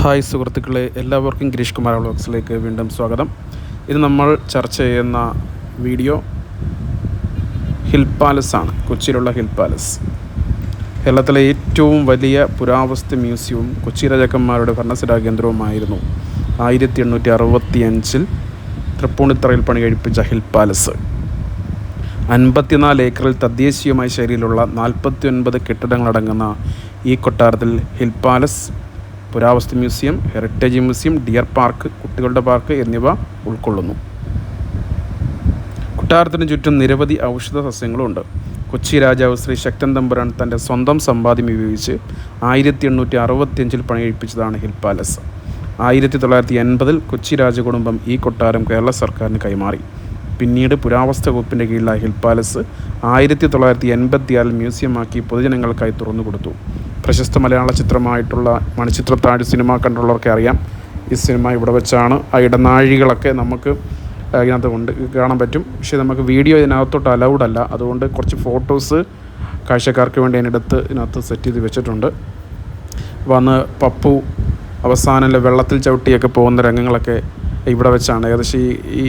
Hi സുഹൃത്തുക്കളെ, എല്ലാവർക്കും ഗിരീഷ് കുമാർ വ്ളോഗ്സിലേക്ക് വീണ്ടും സ്വാഗതം. ഇത് നമ്മൾ ചർച്ച ചെയ്യുന്ന വീഡിയോ ഹിൽ പാലസ് ആണ്. കൊച്ചിയിലുള്ള ഹിൽ പാലസ് കേരളത്തിലെ ഏറ്റവും വലിയ പുരാവസ്തു മ്യൂസിയവും കൊച്ചി രാജാക്കന്മാരുടെ ഭരണസിരാ കേന്ദ്രവുമായിരുന്നു 1865 തൃപ്പൂണിത്തറയിൽ പണി കഴിപ്പിച്ച ഹിൽ പാലസ്. 54 ഏക്കറിൽ തദ്ദേശീയമായ ശൈലിയിലുള്ള 49 കെട്ടിടങ്ങളടങ്ങുന്ന ഈ കൊട്ടാരത്തിൽ ഹിൽ പാലസ്, പുരാവസ്തു museum, heritage museum, dear park, കുട്ടികളുടെ പാർക്ക് എന്നിവ ഉൾക്കൊള്ളുന്നു. കൊട്ടാരത്തിന് ചുറ്റും നിരവധി ഔഷധ സസ്യങ്ങളുണ്ട്. കൊച്ചി രാജാവ് ശ്രീ ശക്തൻ തമ്പുരാൻ തൻ്റെ സ്വന്തം സമ്പാദ്യം ഉപയോഗിച്ച് 1865 പണികഴിപ്പിച്ചതാണ് ഹിൽ പാലസ്. 1980 കൊച്ചി രാജകുടുംബം ഈ കൊട്ടാരം കേരള സർക്കാരിന് കൈമാറി. പിന്നീട് പുരാവസ്തു വകുപ്പിൻ്റെ കീഴിലായ ഹിൽ പാലസ് 1986 മ്യൂസിയമാക്കി പൊതുജനങ്ങൾക്കായി തുറന്നു കൊടുത്തു. പ്രശസ്ത മലയാള ചിത്രമായിട്ടുള്ള മണിച്ചിത്രത്താഴ് സിനിമ കണ്ടുള്ളവർക്ക് അറിയാം. ഈ സിനിമ ഇവിടെ വെച്ചാണ്. ആ ഇടനാഴികളൊക്കെ നമുക്ക് ഇതിനകത്ത് കൊണ്ട് കാണാൻ പറ്റും. പക്ഷേ നമുക്ക് വീഡിയോ ഇതിനകത്തോട്ട് അലൗഡ് അല്ല. അതുകൊണ്ട് കുറച്ച് ഫോട്ടോസ് കാഴ്ചക്കാർക്ക് വേണ്ടി അതിനടുത്ത് ഇതിനകത്ത് സെറ്റ് ചെയ്ത് വെച്ചിട്ടുണ്ട്. വന്ന് പപ്പു അവസാനം വെള്ളത്തിൽ ചവിട്ടിയൊക്കെ പോകുന്ന രംഗങ്ങളൊക്കെ ഇവിടെ വെച്ചാണ്. ഏകദേശം ഈ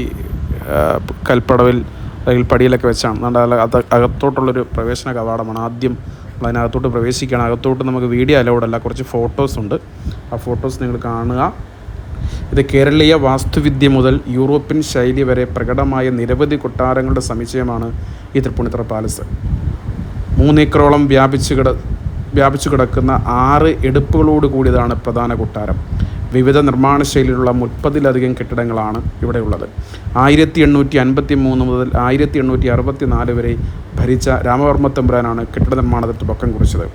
കൽപ്പടവിൽ അല്ലെങ്കിൽ പടിയിലൊക്കെ വെച്ചാണ്. അത് അകത്തോട്ടുള്ളൊരു പ്രവേശന കവാടമാണ്. ആദ്യം അതിനകത്തോട്ട് പ്രവേശിക്കുകയാണ്. അകത്തോട്ട് നമുക്ക് വീഡിയോ അലൗഡ് അല്ല. കുറച്ച് ഫോട്ടോസ് ഉണ്ട്. ആ ഫോട്ടോസ് നിങ്ങൾ കാണുക. ഇത് കേരളീയ വാസ്തുവിദ്യ മുതൽ യൂറോപ്യൻ ശൈലി വരെ പ്രകടമായ നിരവധി കൊട്ടാരങ്ങളുടെ സമുച്ചയമാണ് ഈ തൃപ്പൂണിത്തുറ പാലസ്. 3 ഏക്കറോളം വ്യാപിച്ചു കിടക്കുന്ന 6 എടുപ്പുകളോട് കൂടിയതാണ് പ്രധാന കൊട്ടാരം. വിവിധ നിർമ്മാണ ശൈലിയിലുള്ള 30-ലധികം കെട്ടിടങ്ങളാണ് ഇവിടെയുള്ളത്. 1853 മുതൽ 1864 വരെ ഭരിച്ച രാമവർമ്മ തമ്പുരാനാണ് കെട്ടിട നിർമ്മാണത്തിന് തുടക്കം കുറിച്ചത്.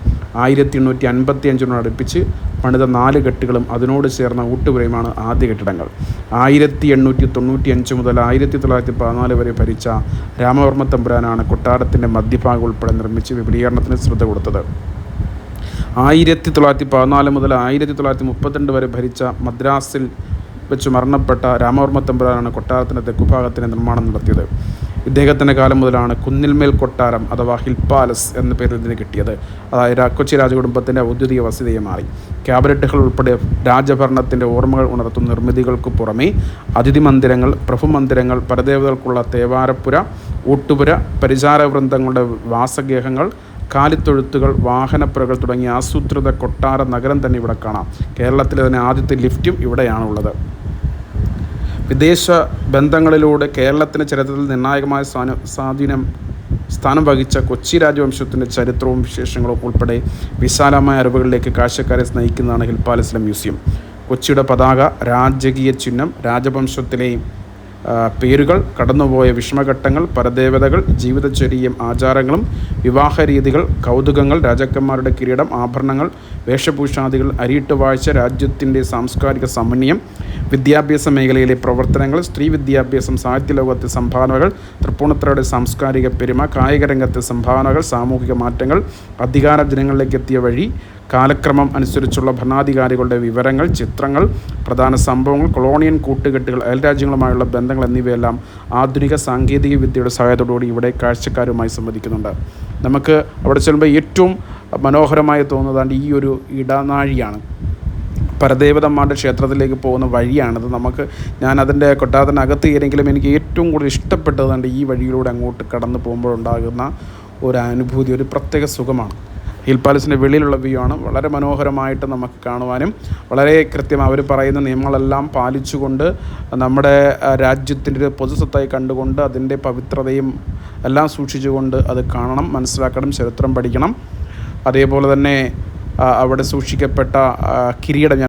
1855 അടുപ്പിച്ച് പണിത 4 കെട്ടുകളും അതിനോട് ചേർന്ന ഊട്ടുപുരയുമാണ് ആദ്യ കെട്ടിടങ്ങൾ. 1895 മുതൽ 1914 വരെ ഭരിച്ച രാമവർമ്മ തമ്പുരാനാണ് കൊട്ടാരത്തിൻ്റെ മധ്യഭാഗം ഉൾപ്പെടെ നിർമ്മിച്ച് വിപുലീകരണത്തിന് ശ്രദ്ധ കൊടുത്തത്. 1914 മുതൽ 1932 വരെ ഭരിച്ച മദ്രാസിൽ വെച്ച് മരണപ്പെട്ട രാമവർമ്മ തമ്പുരാനാണ് കൊട്ടാരത്തിൻ്റെ തെക്കുഭാഗത്തിൻ്റെ നിർമ്മാണം നടത്തിയത്. ഇദ്ദേഹത്തിൻ്റെ കാലം മുതലാണ് കുന്നിൽമേൽ കൊട്ടാരം അഥവാ ഹിൽ പാലസ് എന്ന പേരിൽ ഇതിന് കിട്ടിയത്. അതായത് കൊച്ചി രാജകുടുംബത്തിൻ്റെ ഔദ്യോഗിക വസതിയായി മാറി. ക്യാബിനറ്റുകൾ ഉൾപ്പെടെ രാജഭരണത്തിൻ്റെ ഓർമ്മകൾ ഉണർത്തുന്ന നിർമ്മിതികൾക്ക് പുറമേ അതിഥി മന്ദിരങ്ങൾ, പ്രഭുമന്ദിരങ്ങൾ, പരദേവതകൾക്കുള്ള തേവാരപ്പുര, ഊട്ടുപുര, പരിചാരവൃന്ദങ്ങളുടെ വാസഗേഹങ്ങൾ, കാലിത്തൊഴുത്തുകൾ, വാഹനപ്പുരകൾ തുടങ്ങിയ ആസൂത്രിത കൊട്ടാര നഗരം തന്നെ ഇവിടെ കാണാം. കേരളത്തിലെ തന്നെ ആദ്യത്തെ ലിഫ്റ്റും ഇവിടെയാണുള്ളത്. വിദേശ ബന്ധങ്ങളിലൂടെ കേരളത്തിൻ്റെ ചരിത്രത്തിൽ നിർണായകമായ സ്ഥാനം വഹിച്ച കൊച്ചി രാജവംശത്തിൻ്റെ ചരിത്രവും വിശേഷങ്ങളും ഉൾപ്പെടെ വിശാലമായ അറിവുകളിലേക്ക് കാഴ്ചക്കാരെ നയിക്കുന്നതാണ് ഹിൽ പാലസിലെ മ്യൂസിയം. കൊച്ചിയുടെ പതാക, രാജകീയ ചിഹ്നം, രാജവംശത്തിലെ പേരുകൾ, കടന്നുപോയ വിഷമഘട്ടങ്ങൾ, പരദേവതകൾ, ജീവിതചര്യയും ആചാരങ്ങളും, വിവാഹരീതികൾ, കൗതുകങ്ങൾ, രാജാക്കന്മാരുടെ കിരീടം, ആഭരണങ്ങൾ, വേഷഭൂഷാദികൾ, അരിയിട്ടുവാഴ്ച, രാജ്യത്തിൻ്റെ സാംസ്കാരിക സമന്വയം, വിദ്യാഭ്യാസ മേഖലയിലെ പ്രവർത്തനങ്ങൾ, സ്ത്രീ വിദ്യാഭ്യാസം, സാഹിത്യലോകത്തെ സംഭാവനകൾ, തൃപ്പൂണിത്തുറയുടെ സാംസ്കാരിക പെരുമ, കായിക രംഗത്തെ സംഭാവനകൾ, സാമൂഹിക മാറ്റങ്ങൾ, അധികാര ജനങ്ങളിലേക്ക് എത്തിയ വഴി, കാലക്രമം അനുസരിച്ചുള്ള ഭരണാധികാരികളുടെ വിവരങ്ങൾ, ചിത്രങ്ങൾ, പ്രധാന സംഭവങ്ങൾ, കൊളോണിയൻ കൂട്ടുകെട്ടുകൾ, അയൽരാജ്യങ്ങളുമായുള്ള ബന്ധങ്ങൾ എന്നിവയെല്ലാം ആധുനിക സാങ്കേതിക വിദ്യയുടെ സഹായത്തോടുകൂടി ഇവിടെ കാഴ്ചക്കാരുമായി സംവദിക്കുന്നുണ്ട്. നമുക്ക് അവിടെ ചെല്ലുമ്പോൾ ഏറ്റവും മനോഹരമായി തോന്നുന്നതാണ് ഈ ഒരു ഇടനാഴിയാണ്. പരദേവതന്മാരുടെ ക്ഷേത്രത്തിലേക്ക് പോകുന്ന വഴിയാണിത്. ഞാൻ അതിൻ്റെ കൊട്ടാരത്തിനകത്ത് കയറിയെങ്കിലും എനിക്ക് ഏറ്റവും കൂടുതൽ ഇഷ്ടപ്പെട്ടത് ഈ വഴിയിലൂടെ അങ്ങോട്ട് കടന്നു പോകുമ്പോഴുണ്ടാകുന്ന ഒരു അനുഭൂതി, ഒരു പ്രത്യേക സുഖമാണ്. ഹിൽ പാലസിൻ്റെ വെളിയിലുള്ള വ്യൂ ആണ്. വളരെ മനോഹരമായിട്ട് നമുക്ക് കാണുവാനും വളരെ കൃത്യം അവർ പറയുന്ന നിയമങ്ങളെല്ലാം പാലിച്ചുകൊണ്ട് നമ്മുടെ രാജ്യത്തിൻ്റെ ഒരു പൊതുസ്വത്തായി കണ്ടുകൊണ്ട് അതിൻ്റെ പവിത്രതയും എല്ലാം സൂക്ഷിച്ചുകൊണ്ട് അത് കാണണം, മനസ്സിലാക്കണം, ചരിത്രം പഠിക്കണം. അതേപോലെ തന്നെ അവിടെ സൂക്ഷിക്കപ്പെട്ട കിരീടം